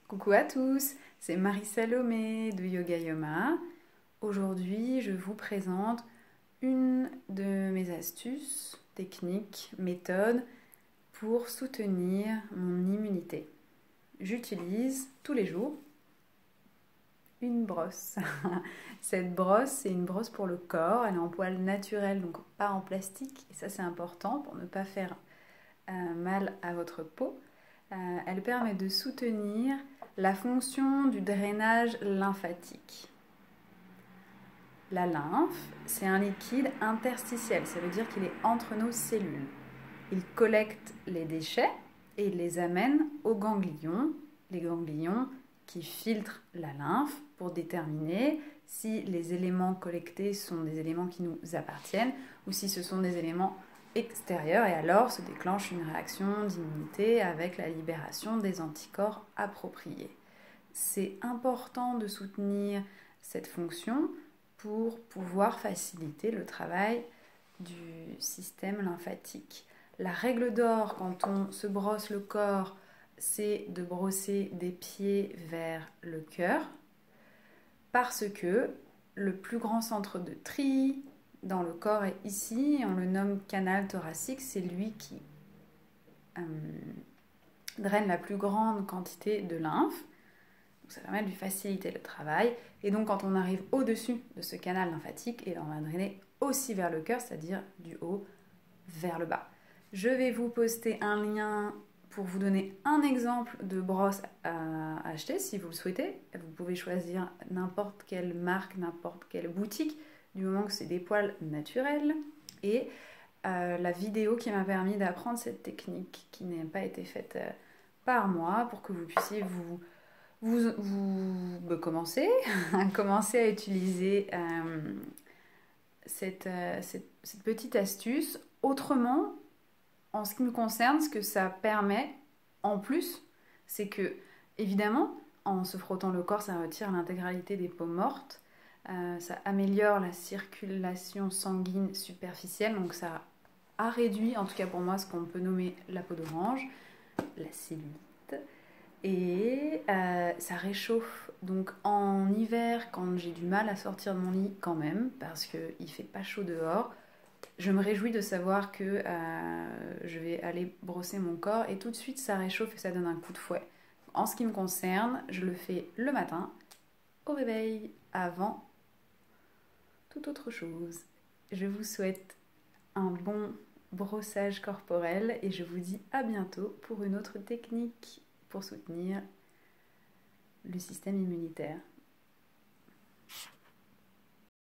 Coucou à tous, c'est Marie-Salomé de Yoga Yoma. Aujourd'hui, je vous présente une de mes astuces, techniques, méthodes pour soutenir mon immunité. J'utilise tous les jours une brosse. Cette brosse, c'est une brosse pour le corps, elle est en poil naturel, donc pas en plastique. Et ça, c'est important pour ne pas faire mal à votre peau. Elle permet de soutenir la fonction du drainage lymphatique. La lymphe, c'est un liquide interstitiel, ça veut dire qu'il est entre nos cellules. Il collecte les déchets et il les amène aux ganglions, les ganglions qui filtrent la lymphe pour déterminer si les éléments collectés sont des éléments qui nous appartiennent ou si ce sont des éléments extérieur et alors se déclenche une réaction d'immunité avec la libération des anticorps appropriés. C'est important de soutenir cette fonction pour pouvoir faciliter le travail du système lymphatique. La règle d'or quand on se brosse le corps, c'est de brosser des pieds vers le cœur parce que le plus grand centre de tri dans le corps est ici, on le nomme canal thoracique, c'est lui qui draine la plus grande quantité de lymphe, donc ça permet de lui faciliter le travail, et donc quand on arrive au-dessus de ce canal lymphatique, et on va drainer aussi vers le cœur, c'est-à-dire du haut vers le bas. Je vais vous poster un lien pour vous donner un exemple de brosse à acheter si vous le souhaitez. Vous pouvez choisir n'importe quelle marque, n'importe quelle boutique, du moment que c'est des poils naturels. Et la vidéo qui m'a permis d'apprendre cette technique, qui n'a pas été faite par moi, pour que vous puissiez commencer à utiliser cette petite astuce autrement. En ce qui me concerne, ce que ça permet en plus, c'est que, évidemment, en se frottant le corps, ça retire l'intégralité des peaux mortes, ça améliore la circulation sanguine superficielle, donc ça a réduit, en tout cas pour moi, ce qu'on peut nommer la peau d'orange, la cellulite, et ça réchauffe. Donc en hiver, quand j'ai du mal à sortir de mon lit quand même, parce qu'il ne fait pas chaud dehors, je me réjouis de savoir que je vais aller brosser mon corps et tout de suite ça réchauffe et ça donne un coup de fouet. En ce qui me concerne, je le fais le matin, au réveil, avant toute autre chose. Je vous souhaite un bon brossage corporel et je vous dis à bientôt pour une autre technique pour soutenir le système immunitaire.